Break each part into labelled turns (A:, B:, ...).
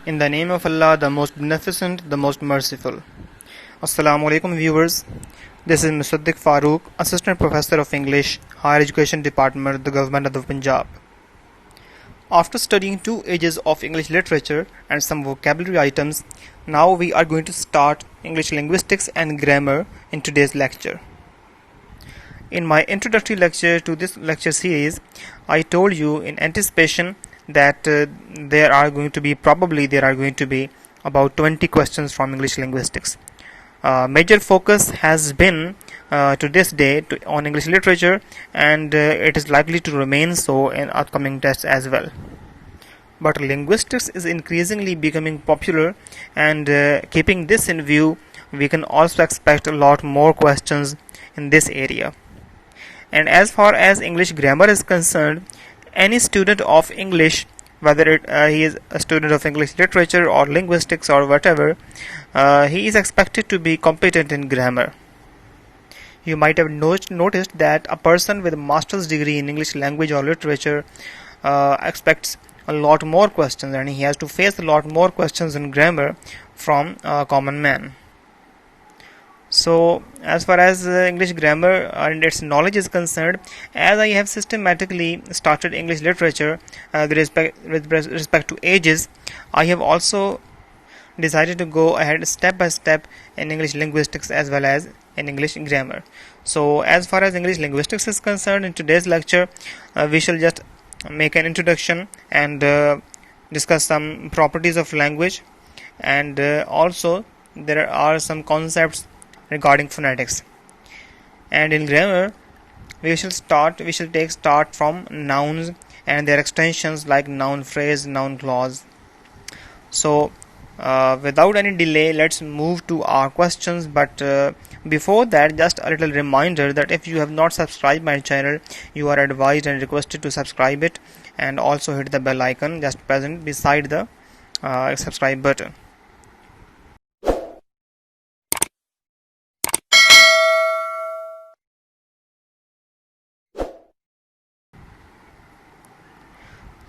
A: In the name of Allah, the most beneficent, the most merciful. Assalamu alaikum viewers. This is Mr. Farooq, Assistant Professor of English, Higher Education Department, the Government of the Punjab. After studying 2 ages of English literature and some vocabulary items, now we are going to start English linguistics and grammar in today's lecture. In my introductory lecture to this lecture series, I told you in anticipation that there are going to be about 20 questions from English linguistics. Major focus has been to this day on English literature, and it is likely to remain so in upcoming tests as well. But linguistics is increasingly becoming popular, and keeping this in view, we can also expect a lot more questions in this area. And as far as English grammar is concerned, any student of English, whether he is a student of English literature or linguistics or whatever, he is expected to be competent in grammar. You might have noticed that a person with a master's degree in English language or literature expects a lot more questions, and he has to face a lot more questions in grammar from a common man. So, as far as English grammar and its knowledge is concerned, as I have systematically started English literature with respect to ages, I have also decided to go ahead step by step in English linguistics as well as in English grammar. So, as far as English linguistics is concerned, in today's lecture, we shall just make an introduction and discuss some properties of language, and also there are some concepts regarding phonetics. And in grammar, we shall take start from nouns and their extensions like noun phrase, noun clause. So without any delay, let's move to our questions. But before that, just a little reminder that if you have not subscribed my channel, you are advised and requested to subscribe it, and also hit the bell icon just present beside the subscribe button.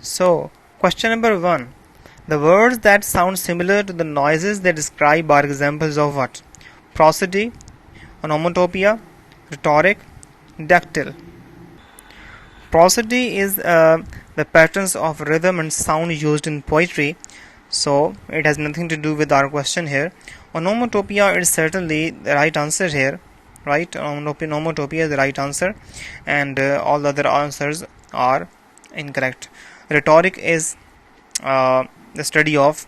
A: So, question number 1. The words that sound similar to the noises they describe are examples of what? Prosody, onomatopoeia, rhetoric, dactyl. Prosody is the patterns of rhythm and sound used in poetry, so it has nothing to do with our question here. Onomatopoeia is certainly the right answer here, right? Onomatopoeia is the right answer, and all the other answers are incorrect. Rhetoric is the study of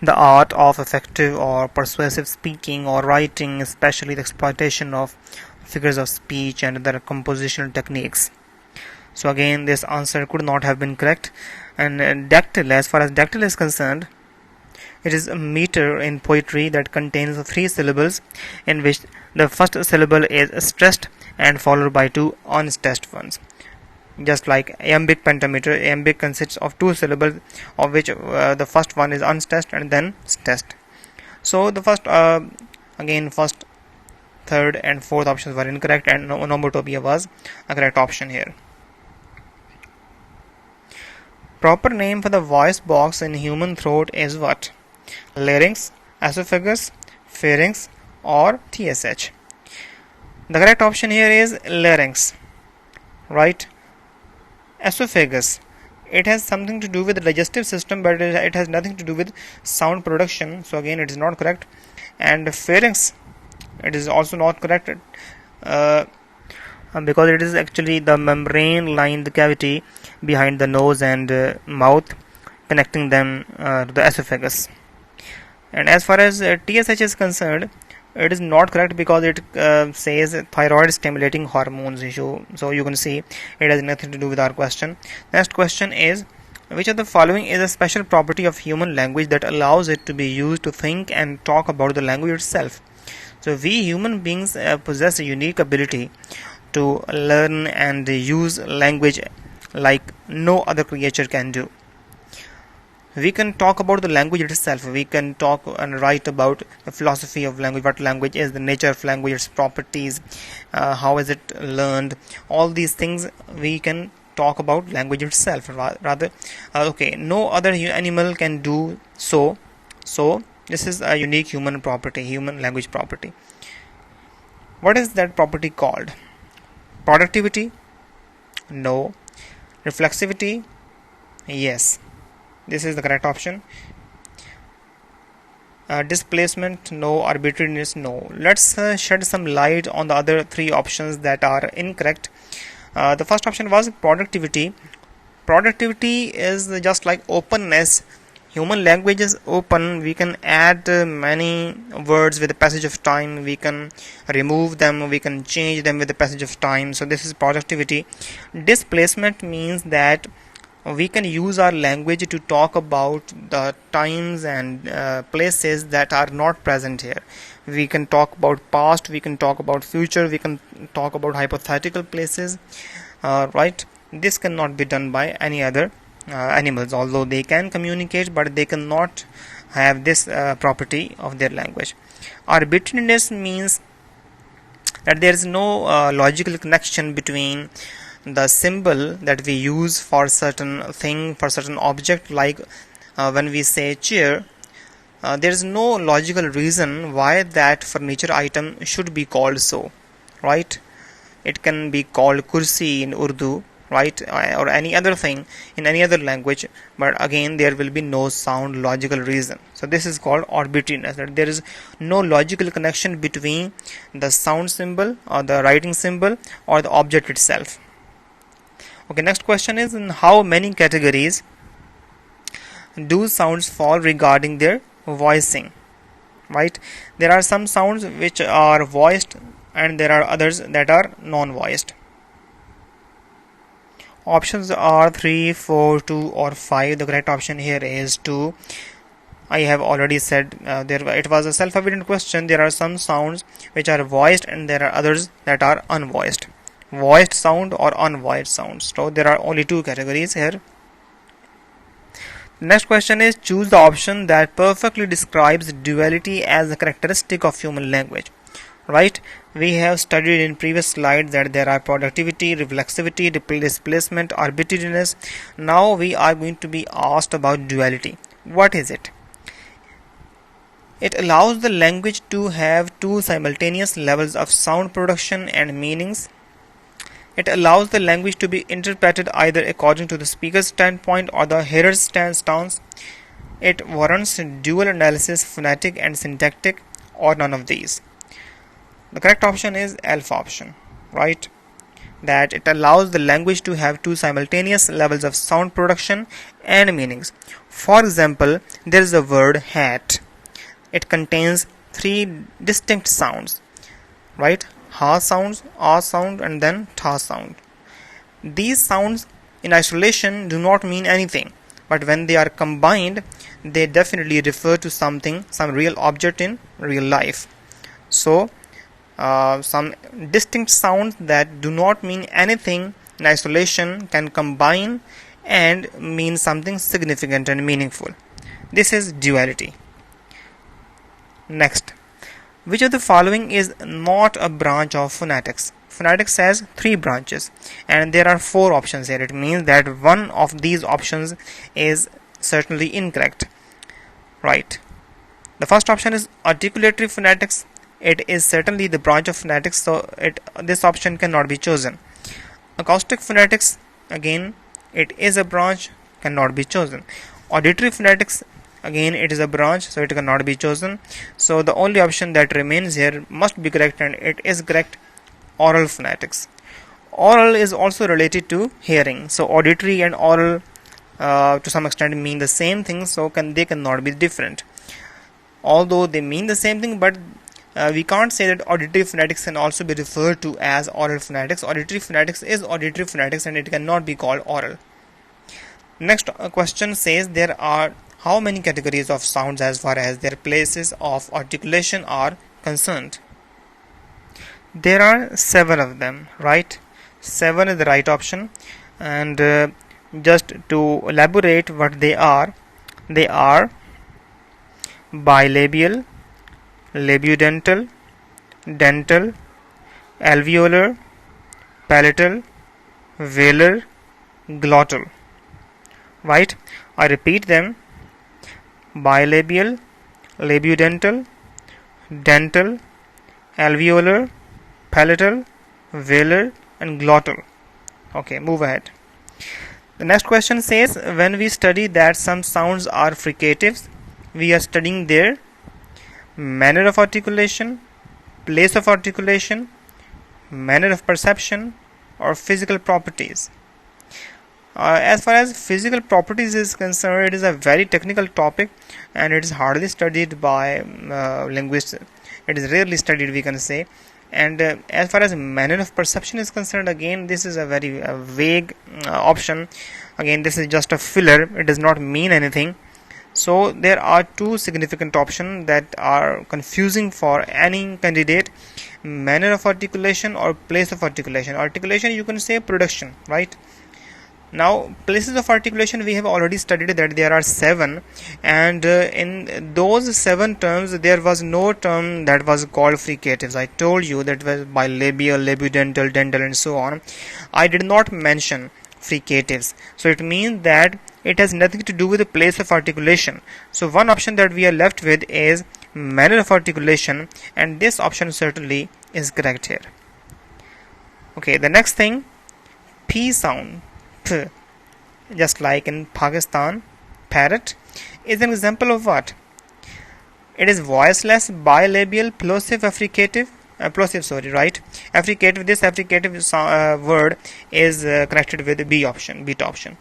A: the art of effective or persuasive speaking or writing, especially the exploitation of figures of speech and other compositional techniques. So again, this answer could not have been correct. And dactyl, as far as dactyl is concerned, it is a meter in poetry that contains 3 syllables, in which the first syllable is stressed and followed by 2 unstressed ones. Just like iambic pentameter, iambic consists of 2 syllables, of which the first one is unstressed and then stressed. So the first, third and fourth options were incorrect, and onomatopoeia was a correct option here. Proper name for the voice box in human throat is what? Larynx, esophagus, pharynx, or TSH. The correct option here is larynx, right? Esophagus, it has something to do with the digestive system, but it has nothing to do with sound production, so again it is not correct. And pharynx, it is also not correct because it is actually the membrane lined cavity behind the nose and mouth, connecting them to the esophagus. And as far as TSH is concerned, it is not correct because it says thyroid stimulating hormones issue. So you can see it has nothing to do with our question. Next question is, which of the following is a special property of human language that allows it to be used to think and talk about the language itself? So we human beings possess a unique ability to learn and use language like no other creature can do. We can talk about the language itself. We can talk and write about the philosophy of language, what language is, the nature of language, its properties, how is it learned. All these things we can talk about language itself. Rather, okay, no other animal can do so. So this is a unique human property, human language property. What is that property called? Productivity? No. Reflexivity? Yes. This is the correct option. Displacement? No. Arbitrariness? No. Let's shed some light on the other three options that are incorrect. The first option was productivity. Productivity is just like openness. Human language is open. We can add many words with the passage of time. We can remove them. We can change them with the passage of time. So this is productivity. Displacement means that we can use our language to talk about the times and places that are not present here. We can talk about past, we can talk about future, we can talk about hypothetical places, right? This cannot be done by any other animals, although they can communicate, but they cannot have this property of their language. Arbitrariness means that there is no logical connection between the symbol that we use for certain thing, for certain object, like when we say chair, there is no logical reason why that furniture item should be called so, right? It can be called kursi in Urdu, right, or any other thing in any other language, but again there will be no sound logical reason. So this is called arbitrariness, that there is no logical connection between the sound symbol or the writing symbol or the object itself. Okay, next question is, in how many categories do sounds fall regarding their voicing? Right, there are some sounds which are voiced and there are others that are non-voiced. Options are 3, 4, 2 or 5. The correct option here is 2. I have already said it was a self-evident question. There are some sounds which are voiced and there are others that are unvoiced. Voiced sound or unvoiced sounds. So there are only two categories here. Next question is, choose the option that perfectly describes duality as a characteristic of human language. Right, we have studied in previous slides that there are productivity, reflexivity, displacement, arbitrariness. Now we are going to be asked about duality. What is it? It allows the language to have two simultaneous levels of sound production and meanings. It allows the language to be interpreted either according to the speaker's standpoint or the hearer's stance. It warrants dual analysis, phonetic and syntactic, or none of these. The correct option is alpha option, right? That it allows the language to have two simultaneous levels of sound production and meanings. For example, there is the word hat. It contains three distinct sounds, right? Ha sounds, ah sound, and then ta sound. These sounds in isolation do not mean anything, but when they are combined, they definitely refer to something, some real object in real life. So some distinct sounds that do not mean anything in isolation can combine and mean something significant and meaningful. This is duality. Next, which of the following is not a branch of phonetics? Phonetics has 3 branches and there are 4 options here. It means that one of these options is certainly incorrect. Right. The first option is articulatory phonetics. It is certainly the branch of phonetics, so this option cannot be chosen. Acoustic phonetics, again, it is a branch, cannot be chosen. Auditory phonetics, again, it is a branch, so it cannot be chosen. So the only option that remains here must be correct, and it is correct: oral phonetics. Oral is also related to hearing, so auditory and oral to some extent mean the same thing, so they cannot be different. Although they mean the same thing, but we can't say that auditory phonetics can also be referred to as oral phonetics. Auditory phonetics is auditory phonetics and it cannot be called oral. Next question says, there are how many categories of sounds as far as their places of articulation are concerned? There are 7 of them, right? 7 is the right option. And just to elaborate what they are bilabial, labiodental, dental, alveolar, palatal, velar, glottal. Right? I repeat them: bilabial, labiodental, dental, alveolar, palatal, velar, and glottal. Okay, move ahead. The next question says, when we study that some sounds are fricatives, we are studying their manner of articulation, place of articulation, manner of perception, or physical properties. As far as physical properties is concerned, it is a very technical topic and it is hardly studied by linguists. It is rarely studied, we can say. And as far as manner of perception is concerned, again this is a very vague option. Again, this is just a filler, it does not mean anything. So there are two significant options that are confusing for any candidate: manner of articulation or place of articulation. Articulation, you can say production, right? Now, places of articulation, we have already studied that there are 7, and in those 7 terms there was no term that was called fricatives. I told you that was bilabial, labiodental, dental, and so on. I did not mention fricatives, so it means that it has nothing to do with the place of articulation. So one option that we are left with is manner of articulation, and this option certainly is correct here. Okay, the next thing, P sound, P, just like in Pakistan, parrot, is an example of what? It is voiceless, bilabial, plosive, affricative. Right? Affricative. This affricative word is connected with the B option, beta option.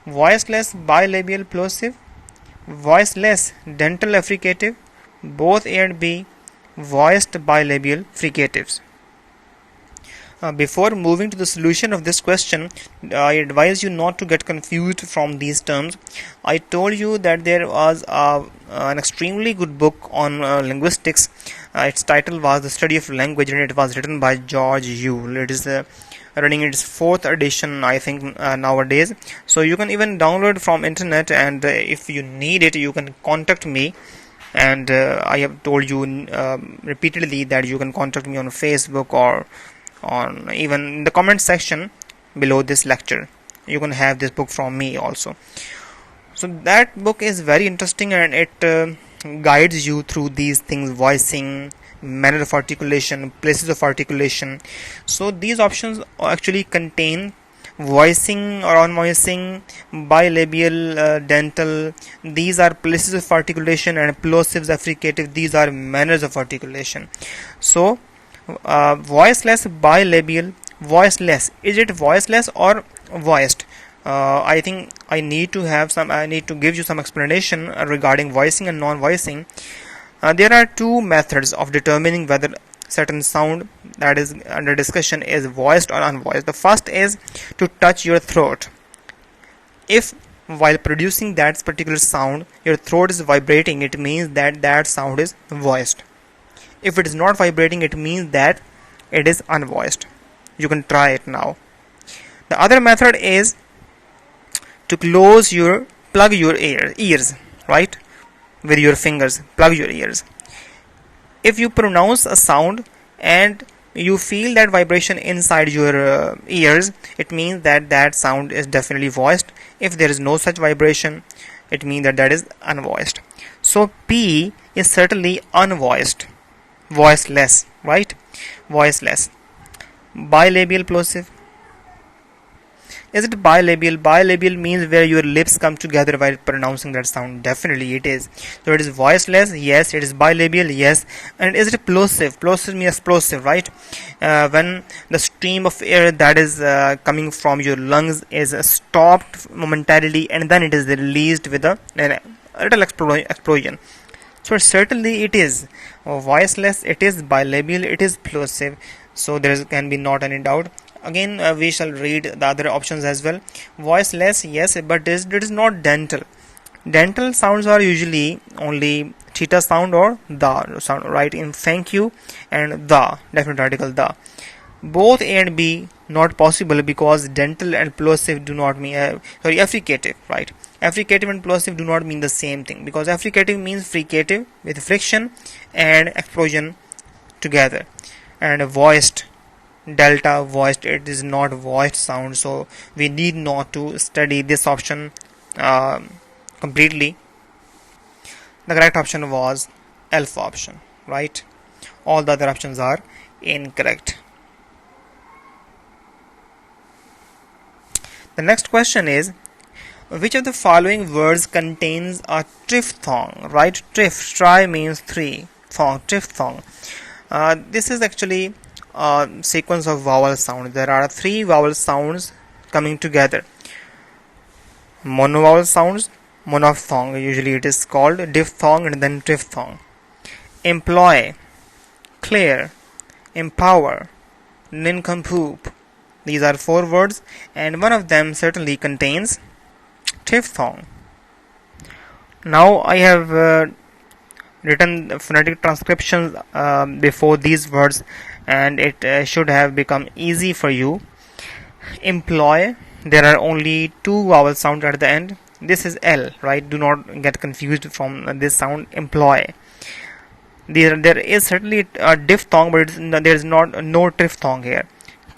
A: Voiceless, bilabial, plosive. Voiceless, dental, affricative. Both A and B, voiced, bilabial, fricatives. Before moving to the solution of this question, I advise you not to get confused from these terms. I told you that there was an extremely good book on linguistics. Its title was The Study of Language, and it was written by George Yule. It is running its 4th edition, I think, nowadays. So you can even download from internet, and if you need it, you can contact me. And I have told you repeatedly that you can contact me on Facebook or on even in the comment section below this lecture. You can have this book from me also. So that book is very interesting, and it guides you through these things: voicing, manner of articulation, places of articulation. So these options actually contain voicing or unvoicing, bilabial, dental. These are places of articulation, and plosives, affricative. These are manners of articulation. So voiceless, bilabial, voiceless. Is it voiceless or voiced? I think I need to give you some explanation regarding voicing and non-voicing. There are two methods of determining whether certain sound that is under discussion is voiced or unvoiced. The first is to touch your throat. If while producing that particular sound your throat is vibrating, it means that that sound is voiced. If it is not vibrating, it means that it is unvoiced. You can try it now. The other method is to plug your ears, right? With your fingers, plug your ears. If you pronounce a sound and you feel that vibration inside your ears, it means that that sound is definitely voiced. If there is no such vibration, it means that that is unvoiced. So P is certainly unvoiced, voiceless, right? Voiceless. Bilabial, plosive. Is it bilabial? Bilabial means where your lips come together while pronouncing that sound. Definitely it is. So it is voiceless, yes. It is bilabial, yes. And is it plosive? Plosive means explosive, right? When the stream of air that is coming from your lungs is stopped momentarily, and then it is released with a little explosion. So certainly it is voiceless, it is bilabial, it is plosive. So there can be not any doubt. Again, we shall read the other options as well. Voiceless, yes, but it is not dental. Dental sounds are usually only theta sound or the sound, right? In thank you and the, definite article the. Both A and B not possible because dental and plosive do not mean affricative, right? Affricative and plosive do not mean the same thing, because affricative means fricative with friction and explosion together, and voiced delta voiced, it is not voiced sound, so we need not to study this option completely. The correct option was alpha option, right? All the other options are incorrect. The next question is, which of the following words contains a triphthong, right? Tri means three, thong, triphthong. This is actually a sequence of vowel sounds. There are three vowel sounds coming together. Monovowel sounds, monophthong, usually it is called diphthong and then triphthong. Employ, clear, empower, nincompoop. These are four words and one of them certainly contains triphthong. Now I have written the phonetic transcriptions before these words and it should have become easy for you. Employ, there are only two vowel sounds at the end. This is L, right? Do not get confused from this sound. Employ. There is certainly a diphthong, but there is no triphthong here.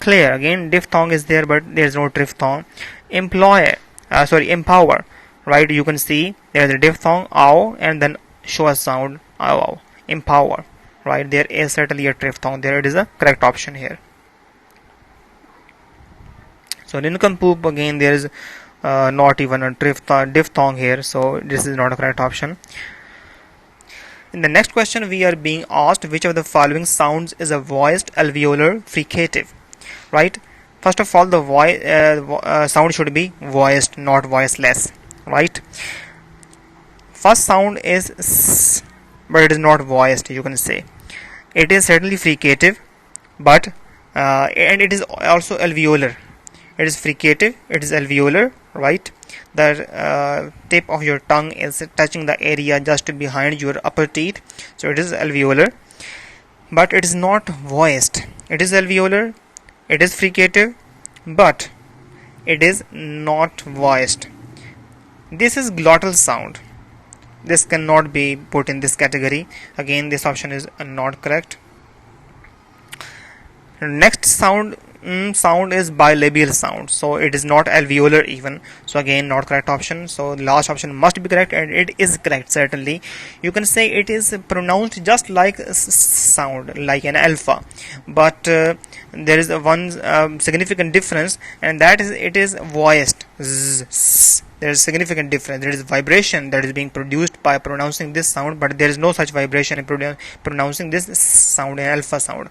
A: Clear, again diphthong is there, but there is no triphthong. Empower, right? You can see there is a diphthong ow and then show a sound ow. Empower, right? There is certainly a triphthong there. It is a correct option here. So nincompoop, again there is not even a diphthong here, so this is not a correct option. In the next question we are being asked which of the following sounds is a voiced alveolar fricative, right? First of all, the sound should be voiced, not voiceless, right? First sound is s, but it is not voiced, you can say. It is certainly fricative, but and it is also alveolar. It is fricative, it is alveolar, right? The tip of your tongue is touching the area just behind your upper teeth, so it is alveolar, but it is not voiced. It is alveolar, it is fricative, but it is not voiced. This is glottal sound. This cannot be put in this category. Again, this option is not correct. Next sound is bilabial sound, so it is not alveolar even, so again not correct option. So last option must be correct, and it is correct. Certainly you can say it is pronounced just like sound, like an alpha, but there is one significant difference, and that is it is voiced. There is significant difference. There is vibration that is being produced by pronouncing this sound, but there is no such vibration in pronouncing this sound, an alpha sound.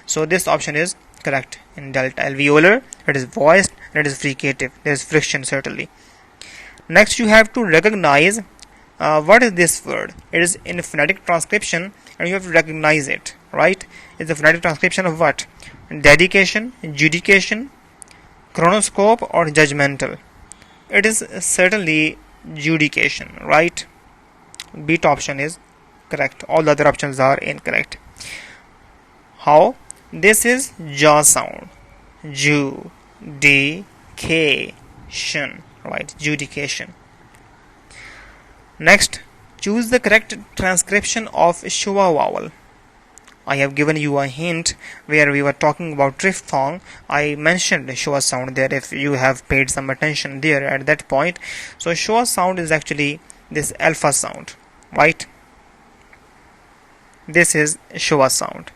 A: So this option is correct. In delta alveolar, it is voiced and it is fricative. There is friction certainly. Next you have to recognize what is this word. It is in phonetic transcription and you have to recognize it, right? It's the phonetic transcription of what? Dedication, judication, chronoscope, or judgmental. It is certainly judication, right? Beat option is correct. All the other options are incorrect. How? This is jaw sound. Judication, right? Judication. Next, choose the correct transcription of Shua vowel. I have given you a hint where we were talking about triphthong. I mentioned Shua sound there if you have paid some attention there at that point. So Shua sound is actually this alpha sound, right? This is Shua sound.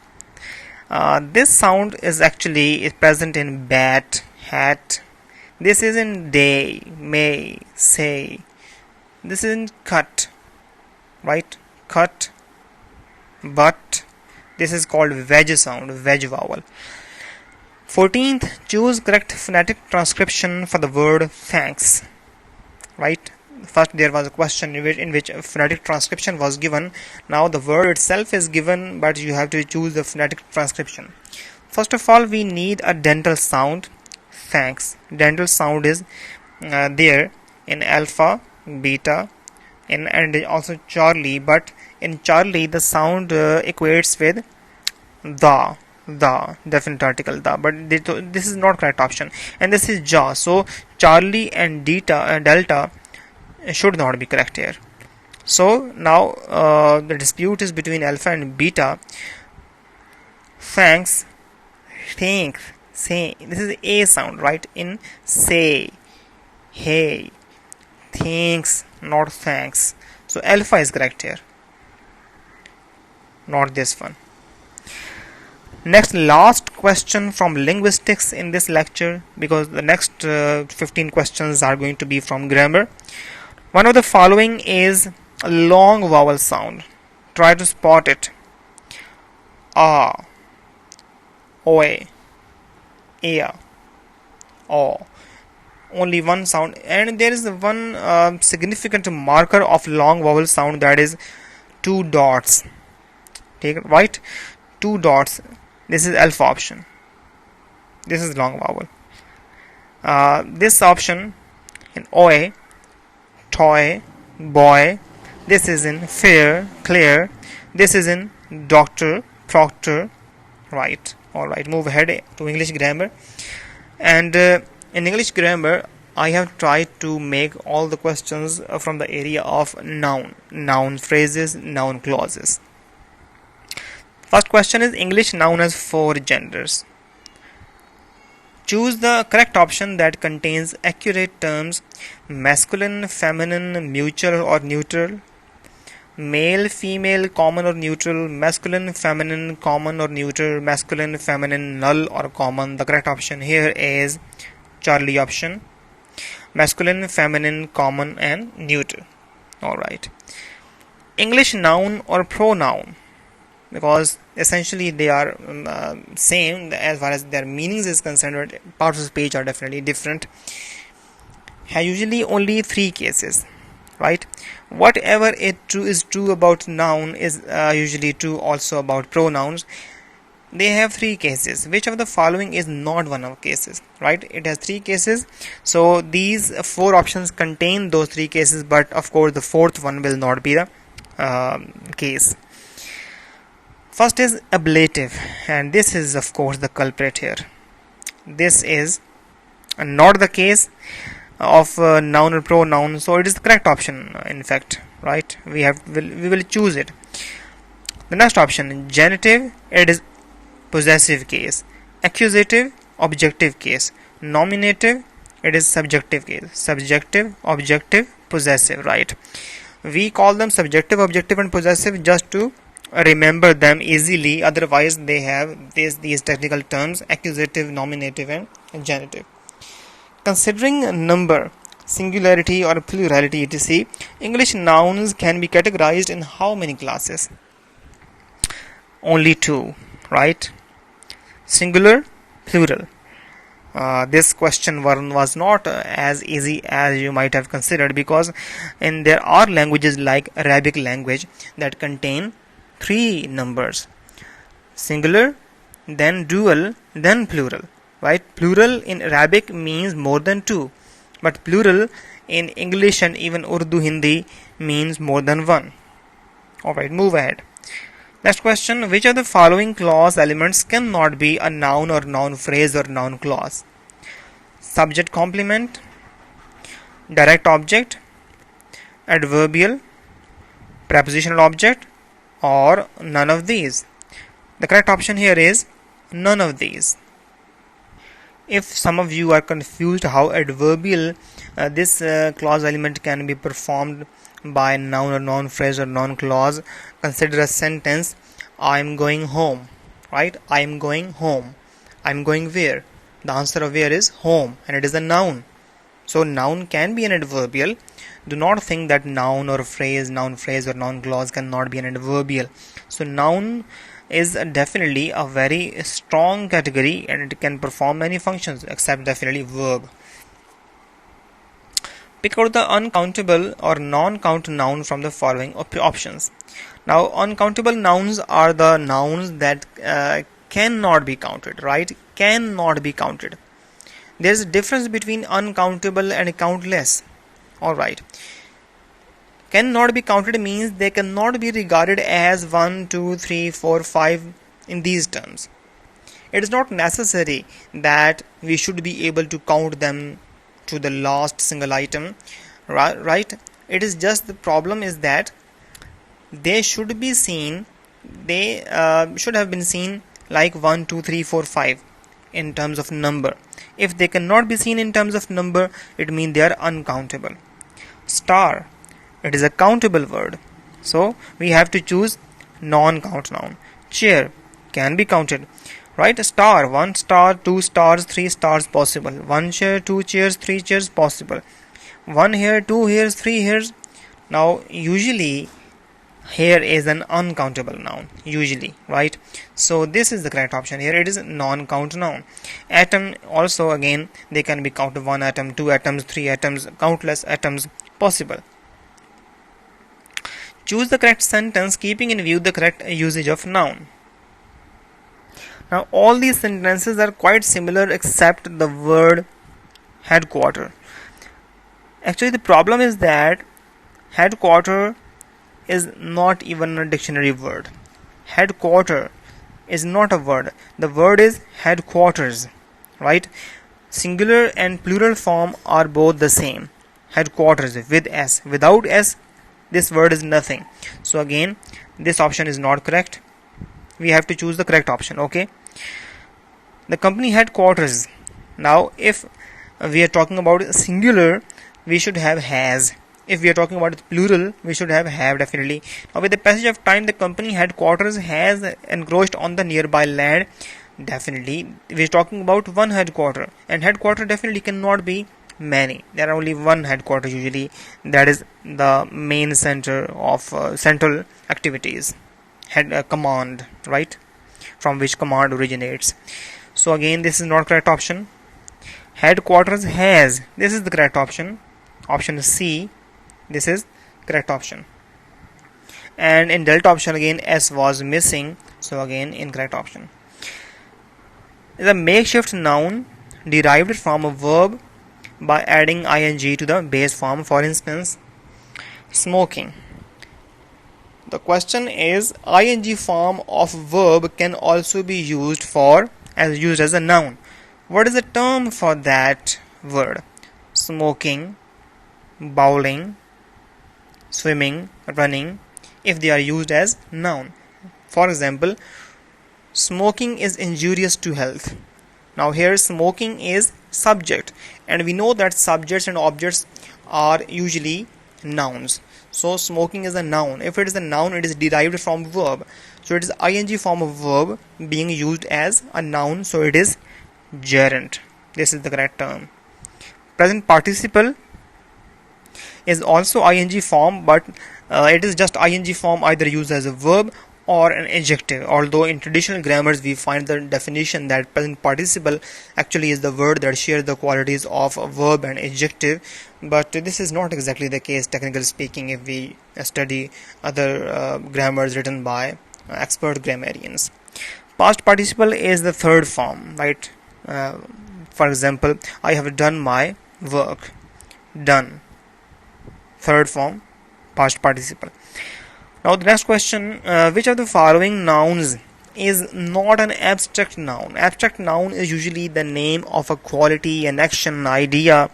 A: This sound is actually present in bat, hat. This is in day, may, say. This is in cut, right? Cut, but. This is called wedge sound, wedge vowel. 14th, choose correct phonetic transcription for the word thanks, right? First there was a question in which phonetic transcription was given. Now the word itself is given, but you have to choose the phonetic transcription. First of all, we need a dental sound, thanks. Dental sound is there in alpha, beta, and also Charlie, but in Charlie the sound equates with the definite article the, but this is not correct option, and this is jaw. So Charlie and delta should not be correct here. So now the dispute is between alpha and beta. Thanks Thanks. Say. This is a sound, right? In say. Hey. Thanks, not thanks. So alpha is correct here. Not this one. Next, last question from linguistics in this lecture, because the next 15 questions are going to be from grammar. One of the following is a long vowel sound. Try to spot it. A, oe, ea, o. Only one sound, and there is one significant marker of long vowel sound, that is two dots. Take it, right? Two dots. This is alpha option. This is long vowel. This option in oe, toy, boy. This is in fair, clear. This is in doctor, proctor. Right. All right. Move ahead to English grammar. And in English grammar, I have tried to make all the questions from the area of noun phrases, noun clauses. First question is English noun has 4 genders. Choose the correct option that contains accurate terms: masculine, feminine, mutual or neutral, male, female, common or neutral, masculine, feminine, common or neutral, masculine, feminine, null or common. The correct option here is Charlie option: masculine, feminine, common and neutral. Alright. English noun or pronoun, because essentially they are same as far as their meanings is concerned, but parts of speech are definitely different. Have usually only 3 cases, right? Whatever is true about noun is usually true also about pronouns. They have 3 cases. Which of the following is not one of cases, right? It has 3 cases. So these 4 options contain those 3 cases, but of course the 4th one will not be the case. First is ablative, and this is of course the culprit here. This is not the case of noun or pronoun, so it is the correct option. In fact, right? We will choose it. The next option, genitive, it is possessive case. Accusative, objective case. Nominative, it is subjective case. Subjective, objective, possessive, right? We call them subjective, objective and possessive just to remember them easily. Otherwise they have these technical terms: accusative, nominative and genitive. Considering number, singularity or plurality etc., English nouns can be categorized in how many classes? Only 2, right? Singular, plural. This question was not as easy as you might have considered, because there are languages like Arabic language that contain 3 numbers: singular, then dual, then plural, right? Plural in Arabic means more than 2, but plural in English and even Urdu, Hindi means more than 1. Alright, move ahead. Next question, which of the following clause elements cannot be a noun or noun phrase or noun clause? Subject complement, direct object, adverbial, prepositional object, or none of these? The correct option here is none of these. If some of you are confused how adverbial this clause element can be performed by noun or noun phrase or noun clause, consider a sentence: I am going home, right? I am going home. I am going where? The answer of where is home, and it is a noun. So noun can be an adverbial. Do not think that noun phrase or noun clause cannot be an adverbial. So noun is definitely a very strong category, and it can perform many functions except definitely verb. Pick out the uncountable or non-count noun from the following options. Now, uncountable nouns are the nouns that cannot be counted, right? Cannot be counted. There is a difference between uncountable and countless. Alright. Cannot be counted means they cannot be regarded as 1, 2, 3, 4, 5 in these terms. It is not necessary that we should be able to count them to the last single item, right? It is just the problem is that they should be seen, they should have been seen like 1, 2, 3, 4, 5. in terms of number. If they cannot be seen in terms of number, it means they are uncountable. Star, it is a countable word, so we have to choose non-count noun. Chair can be counted, right? Star, 1 star, 2 stars, 3 stars possible. 1 chair, 2 chairs, 3 chairs possible. 1 hair, 2 hairs, 3 hairs. Now usually hair is an uncountable noun, usually, right? So this is the correct option here. It is non-count noun. Atom also, again, they can be counted. 1 atom, 2 atoms, 3 atoms, countless atoms possible. Choose the correct sentence keeping in view the correct usage of noun. Now all these sentences are quite similar except the word headquarter. Actually the problem is that headquarter is not even a dictionary word. Headquarter is not a word. The word is headquarters, right? Singular and plural form are both the same. Headquarters with S. Without S, this word is nothing. So again, this option is not correct. We have to choose the correct option, okay? The company headquarters. Now, if we are talking about singular, we should have has. If we are talking about plural, we should have definitely. Now, with the passage of time, the company headquarters has encroached on the nearby land. Definitely, we are talking about one headquarter, and headquarter definitely cannot be many. There are only one headquarter usually. That is the main center of central activities. Command, right? From which command originates. So again, this is not correct option. Headquarters has. This is the correct option. Option C. This is correct option. And in delta option again, S was missing. So again, incorrect option. The makeshift noun derived from a verb by adding ing to the base form. For instance, smoking. The question is, ing form of verb can also be used as a noun. What is the term for that word? Smoking, bowling, swimming, running, if they are used as noun. For example, smoking is injurious to health. Now here smoking is subject, and we know that subjects and objects are usually nouns. So smoking is a noun. If it is a noun, it is derived from verb. So it is ing form of verb being used as a noun. So it is gerund. This is the correct term. Present participle is also ing form, but it is just ing form either used as a verb or an adjective. Although in traditional grammars we find the definition that present participle actually is the word that shares the qualities of a verb and adjective, but this is not exactly the case, technically speaking, if we study other grammars written by expert grammarians. Past participle is the third form, right? For example, I have done my work. Done. Third form, past participle. Now the next question, which of the following nouns is not an abstract noun? Abstract noun is usually the name of a quality, an action, idea,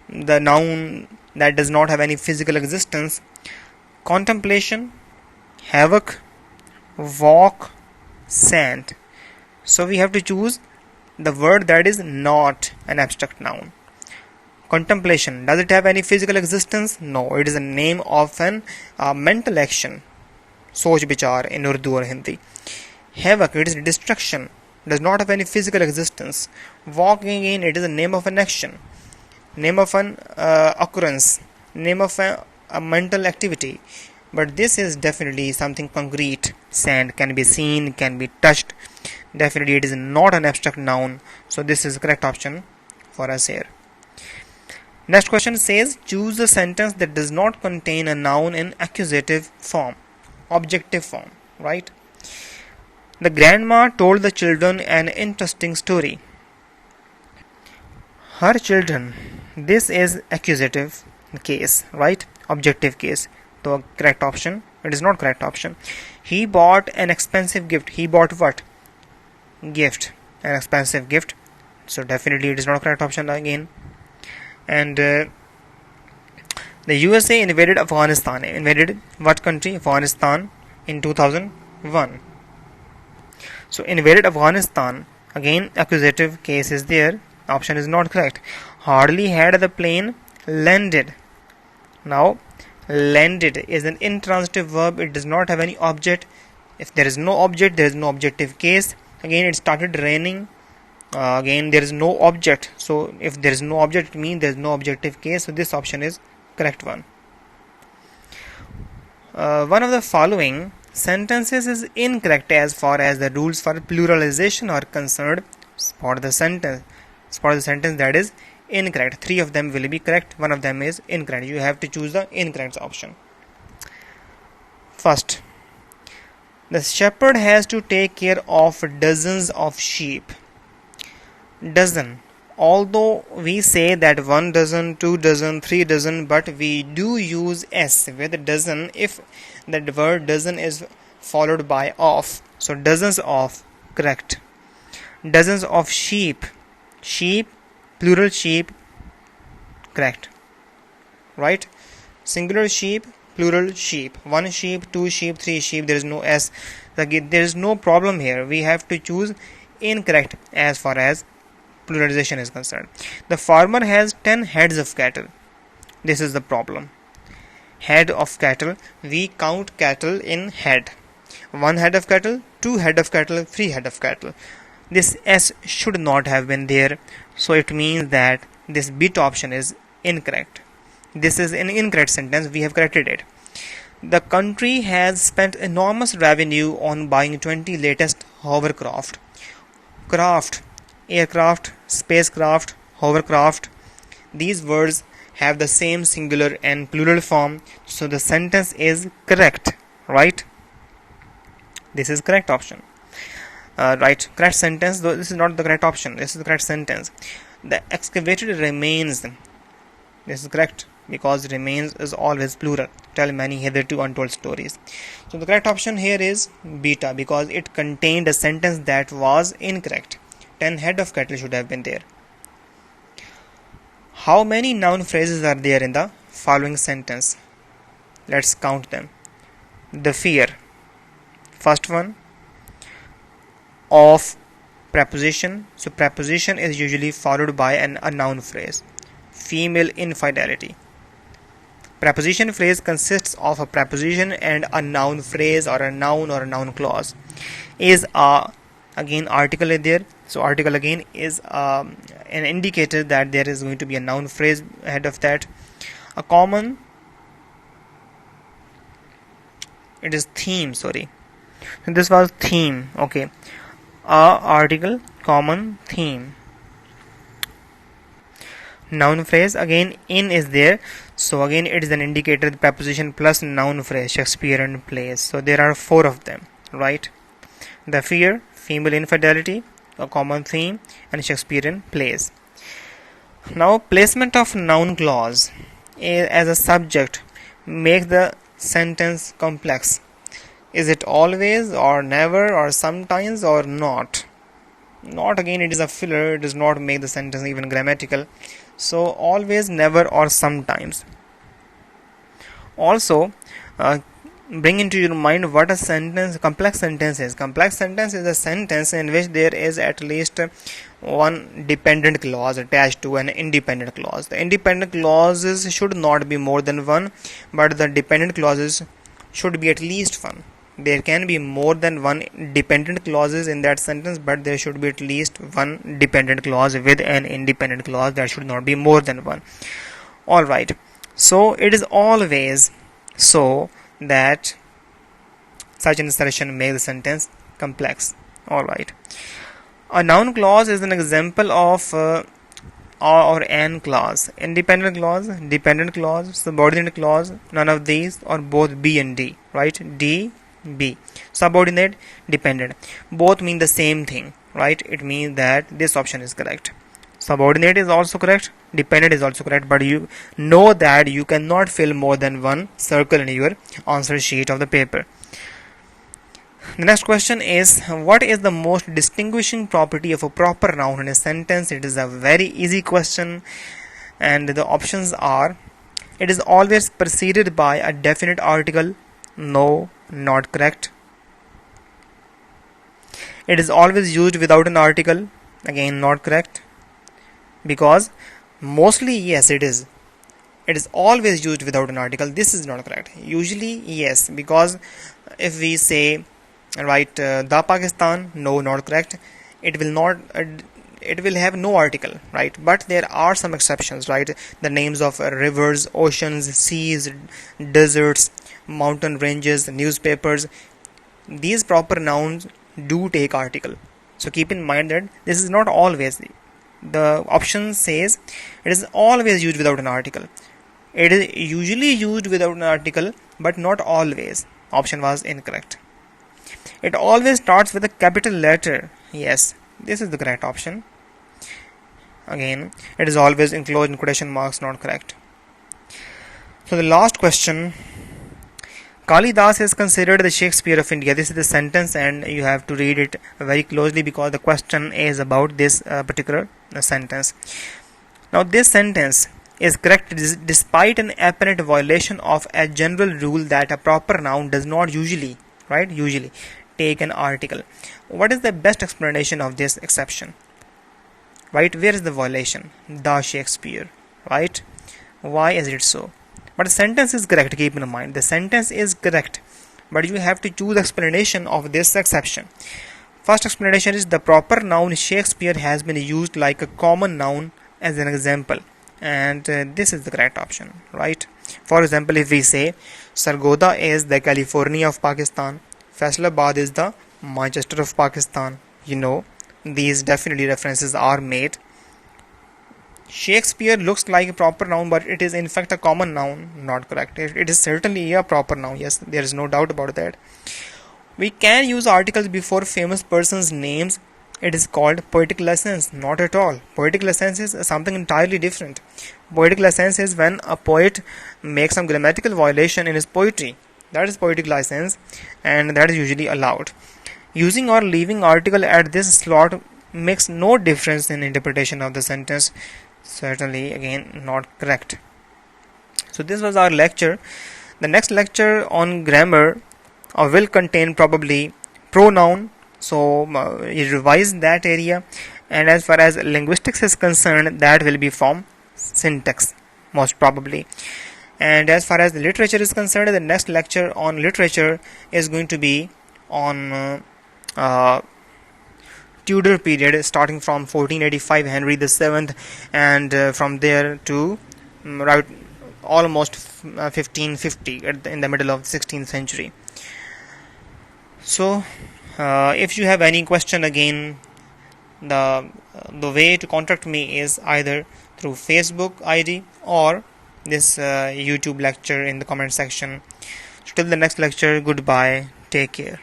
A: the noun that does not have any physical existence. Contemplation, havoc, walk, sand. So we have to choose the word that is not an abstract noun. Contemplation, does it have any physical existence? No, it is a name of an mental action. Soch bichar in Urdu or Hindi. Havoc, it is destruction, does not have any physical existence. Walking in, it is a name of an action, name of an occurrence, name of a mental activity. But this is definitely something concrete. Sand can be seen, can be touched. Definitely it is not an abstract noun. So this is the correct option for us here. Next question says, choose a sentence that does not contain a noun in accusative form, objective form, right? The grandma told the children an interesting story. Her children, this is accusative case, right? Objective case. So correct option, it is not correct option. He bought an expensive gift. He bought what? Gift, an expensive gift. So definitely it is not correct option again. And the USA invaded Afghanistan. Invaded what country? Afghanistan in 2001. So invaded Afghanistan Again, accusative case is there. Option is not correct. Hardly had the plane landed. Now, landed is an intransitive verb. It does not have any object. If there is no object, there is no objective case. Again, it started raining. Again, there is no object. So, if there is no object, it means there is no objective case. So, this option is correct one. One of the following sentences is incorrect as far as the rules for pluralization are concerned. For the sentence that is incorrect. 3 of them will be correct. 1 of them is incorrect. You have to choose the incorrect option. First, the shepherd has to take care of dozens of sheep. Dozen. Although we say that 1 dozen, 2 dozen, 3 dozen, but we do use s with dozen if the word dozen is followed by of. So dozens of, correct. Dozens of sheep. Sheep, plural sheep, correct. Right? Singular sheep, plural sheep. 1 sheep, 2 sheep, 3 sheep. There is no s. Again, there is no problem here. We have to choose incorrect as far as pluralization is concerned. The farmer has 10 heads of cattle. This is the problem. Head of cattle. We count cattle in head. 1 head of cattle, 2 head of cattle, 3 head of cattle. This s should not have been there. So it means that this bit option is incorrect. This is an incorrect sentence. We have corrected it. The country has spent enormous revenue on buying 20 latest hovercraft. Craft, aircraft, spacecraft, hovercraft. These words have the same singular and plural form. So the sentence is correct. Right? This is correct option. Right, correct sentence. Though this is not the correct option. This is the correct sentence. The excavated remains. This is correct because remains is always plural. Tell many hitherto untold stories. So the correct option here is beta because it contained a sentence that was incorrect. 10 head of cattle should have been there. How many noun phrases are there in the following sentence? Let's count them. The fear. First one. Of preposition. So preposition is usually followed by a noun phrase. Female infidelity. Preposition phrase consists of a preposition and a noun phrase or a noun clause. Is again article is there. So article again is an indicator that there is going to be a noun phrase ahead of that. A common. It is theme. Sorry. So this was theme. Okay. Article, common, theme. Noun phrase, again in is there. So again it is an indicator, the preposition plus noun phrase, Shakespearean plays. So there are 4 of them, right? The fear, female infidelity, a common theme, and Shakespearean plays. Now placement of noun clause as a subject makes the sentence complex. Is it always or never or sometimes or not? Not, again, it is a filler. It does not make the sentence even grammatical. So always, never or sometimes. Also, bring into your mind what a complex sentence is. Complex sentence is a sentence in which there is at least one dependent clause attached to an independent clause. The independent clauses should not be more than 1, but the dependent clauses should be at least 1. There can be more than 1 dependent clauses in that sentence, but there should be at least 1 dependent clause with an independent clause. That should not be more than 1. Alright, so it is always so that such an insertion makes the sentence complex. Alright, a noun clause is an example of or an clause. Independent clause, dependent clause, subordinate clause, none of these, or both B and D, right? D, B. Subordinate, dependent. Both mean the same thing, right? It means that this option is correct. Subordinate is also correct, dependent is also correct, but you know that you cannot fill more than 1 circle in your answer sheet of the paper. The next question is, what is the most distinguishing property of a proper noun in a sentence? It is a very easy question, and the options are: it is always preceded by a definite article. No, not correct. It is always used without an article. Again, not correct. Because mostly, yes, it is. It is always used without an article. This is not correct. Usually, yes, because if we say, right, the Pakistan, no, not correct. It will not. It will have no article, right? But there are some exceptions, right? The names of rivers, oceans, seas, deserts, mountain ranges, newspapers. These proper nouns do take article. So keep in mind that this is not always. The option says it is always used without an article. It is usually used without an article, but not always. Option was incorrect. It always starts with a capital letter. Yes, this is the correct option. Again, it is always enclosed in quotation marks, not correct. So the last question. Kalidas is considered the Shakespeare of India. This is the sentence and you have to read it very closely because the question is about this particular sentence. Now this sentence is correct despite an apparent violation of a general rule that a proper noun does not usually take an article. What is the best explanation of this exception? Right, where is the violation? The Shakespeare, right? Why is it so? But the sentence is correct, keep in mind. The sentence is correct, but you have to choose explanation of this exception. First explanation is the proper noun Shakespeare has been used like a common noun as an example. And this is the correct option, right? For example, if we say Sargodha is the California of Pakistan, Faisalabad is the Manchester of Pakistan, these definitely references are made. Shakespeare looks like a proper noun, but it is in fact a common noun. Not correct. It is certainly a proper noun. Yes, there is no doubt about that. We can use articles before famous persons' names. It is called poetic license. Not at all. Poetic license is something entirely different. Poetic license is when a poet makes some grammatical violation in his poetry. That is poetic license, and that is usually allowed. Using or leaving article at this slot makes no difference in interpretation of the sentence. Certainly, again, not correct. So this was our lecture. The next lecture on grammar will contain probably pronoun. So you revise that area. And as far as linguistics is concerned, that will be from syntax, most probably. And as far as the literature is concerned, the next lecture on literature is going to be on Tudor period, starting from 1485 Henry VII, and from there to right almost 1550 in the middle of the 16th century. So if you have any question, again, the way to contact me is either through Facebook ID or this YouTube lecture in the comment section. So till the next lecture, goodbye, take care.